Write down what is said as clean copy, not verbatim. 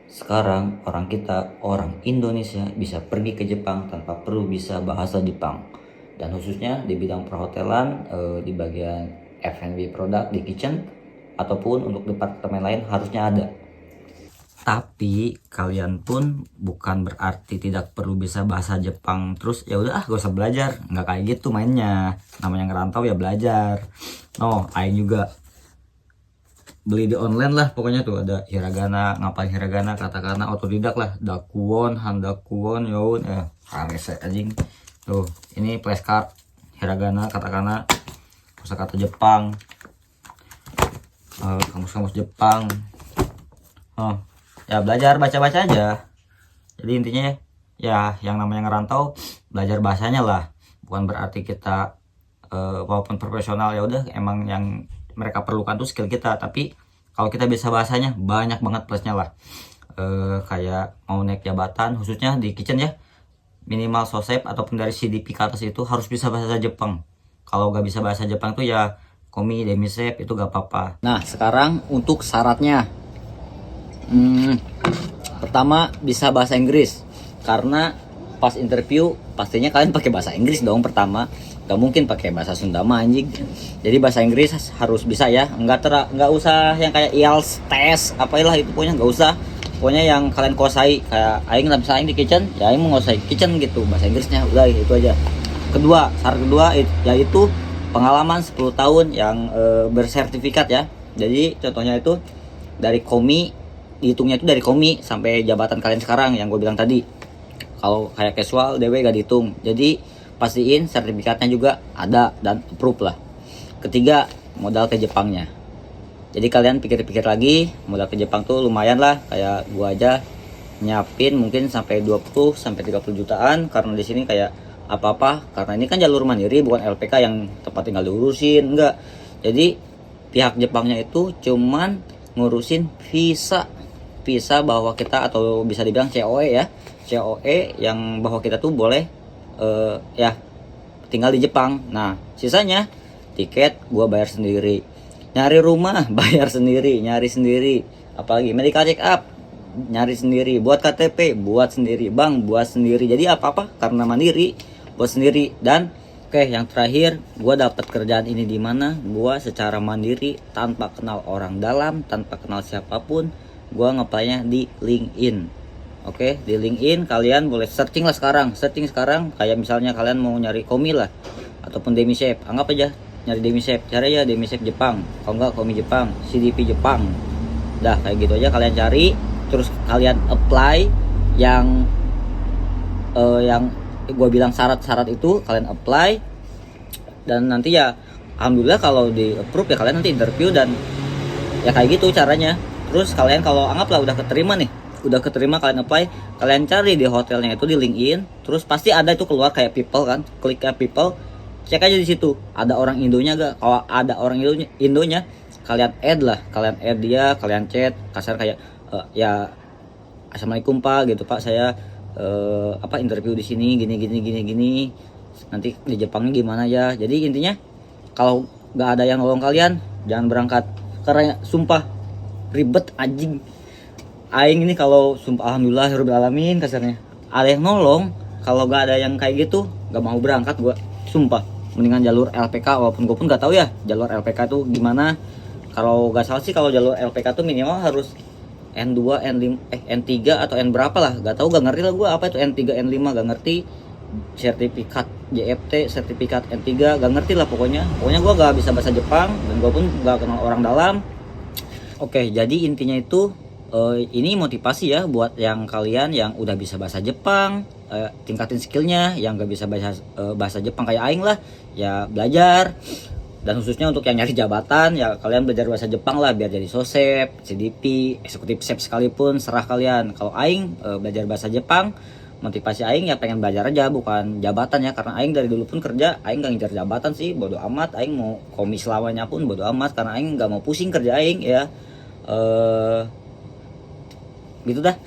Sekarang orang Indonesia bisa pergi ke Jepang tanpa perlu bisa bahasa Jepang. Dan khususnya di bidang perhotelan, di bagian F&B produk di kitchen ataupun untuk departemen lain harusnya ada. Tapi kalian pun bukan berarti tidak perlu bisa bahasa Jepang terus ya udah gak usah belajar, nggak kayak gitu mainnya. Namanya ngerantau ya belajar. Aing juga beli di online lah, pokoknya tuh ada hiragana, ngapalin hiragana, katakana, otodidak lah, dakuwon, handakuwon, yaun, rese anjing. Tuh, ini flashcard, hiragana, katakana, kosakata Jepang, kamus-kamus Jepang. Ya belajar baca-baca aja. Jadi intinya ya yang namanya ngerantau belajar bahasanya lah. Bukan berarti kita walaupun profesional ya udah emang yang mereka perlukan tuh skill kita, tapi kalau kita bisa bahasanya banyak banget plusnya lah. Kayak mau naik jabatan khususnya di kitchen ya, minimal sosep ataupun dari CDP ke atas itu harus bisa bahasa Jepang. Kalau gak bisa bahasa Jepang tuh ya komi demisep itu gak apa-apa. Nah sekarang untuk syaratnya, pertama bisa bahasa Inggris, karena pas interview pastinya kalian pakai bahasa Inggris dong pertama, gak mungkin pakai bahasa Sunda mah anjing. Jadi bahasa Inggris harus bisa ya, nggak usah yang kayak IELTS tes apalah itu, pokoknya nggak usah, pokoknya yang kalian kuasai. Kayak aing nggak bisa aing di kitchen ya aing menguasai kitchen gitu, bahasa Inggrisnya udah itu aja. Syarat kedua yaitu pengalaman 10 tahun yang bersertifikat ya. Jadi contohnya itu dari komi, dihitungnya itu dari komi sampai jabatan kalian sekarang yang gue bilang tadi. Kalau kayak casual DW gak dihitung. Jadi pastiin sertifikatnya juga ada dan approve lah. Ketiga, modal ke Jepangnya. Jadi kalian pikir-pikir lagi, modal ke Jepang tuh lumayan lah. Kayak gua aja nyiapin mungkin sampai 20 sampai 30 jutaan, karena di sini kayak apa-apa, karena ini kan jalur mandiri bukan LPK yang tempat tinggal diurusin, enggak. Jadi pihak Jepangnya itu cuman ngurusin visa bahwa kita, atau bisa dibilang COE ya, COE yang bahwa kita tuh boleh ya tinggal di Jepang. Nah sisanya tiket gua bayar sendiri, nyari rumah bayar sendiri, nyari sendiri, apalagi medical check up nyari sendiri, buat KTP buat sendiri, bank buat sendiri. Jadi apa-apa karena mandiri buat sendiri. Dan yang terakhir, gua dapat kerjaan ini di mana? Gua secara mandiri tanpa kenal orang dalam, tanpa kenal siapapun. Gua ngeplaynya di LinkedIn. Di LinkedIn kalian boleh searching sekarang, kayak misalnya kalian mau nyari komi lah ataupun demisep, anggap aja nyari demisep, cari ya demisep Jepang, kalau enggak komi Jepang, CDP Jepang. Dah kayak gitu aja kalian cari, terus kalian apply yang gue bilang syarat-syarat itu kalian apply, dan nanti ya alhamdulillah kalau di approve ya kalian nanti interview, dan ya kayak gitu caranya. Terus kalian kalau anggaplah udah keterima kalian apply, kalian cari di hotelnya itu di LinkedIn, terus pasti ada itu keluar kayak people kan, klik ke people, cek aja di situ ada orang Indonya gak. Kalau ada orang Indonya kalian add dia, kalian chat kasar kayak ya assalamualaikum pak gitu, pak saya interview di sini gini, nanti di Jepangnya gimana ya. Jadi intinya kalau nggak ada yang nolong kalian jangan berangkat, karena sumpah ribet anjing. Aing ini kalau sumpah alhamdulillah alamin kasarnya ada yang nolong, kalau nggak ada yang kayak gitu nggak mau berangkat gua, sumpah. Mendingan jalur LPK, walaupun gue pun nggak tahu ya jalur LPK tuh gimana. Kalau nggak salah sih kalau jalur LPK tuh minimal harus N2, N3 atau N berapa lah, gak tahu, gak ngerti lah gue apa itu N3, N5 gak ngerti. Sertifikat JFT, sertifikat N3 gak ngerti lah, pokoknya gue gak bisa bahasa Jepang dan gue pun gak kenal orang dalam. Jadi intinya itu ini motivasi ya buat yang kalian yang udah bisa bahasa Jepang, tingkatin skillnya. Yang gak bisa bahasa Jepang kayak aing lah ya belajar. Dan khususnya untuk yang nyari jabatan ya kalian belajar bahasa Jepang lah biar jadi sosep, CDP, eksekutif chef sekalipun serah kalian. Kalau aing belajar bahasa Jepang, motivasi aing ya pengen belajar aja, bukan jabatan ya, karena aing dari dulu pun kerja aing gak ngejar jabatan sih, bodo amat. Aing mau komis lamanya pun bodo amat, karena aing gak mau pusing kerja aing ya. Gitu dah.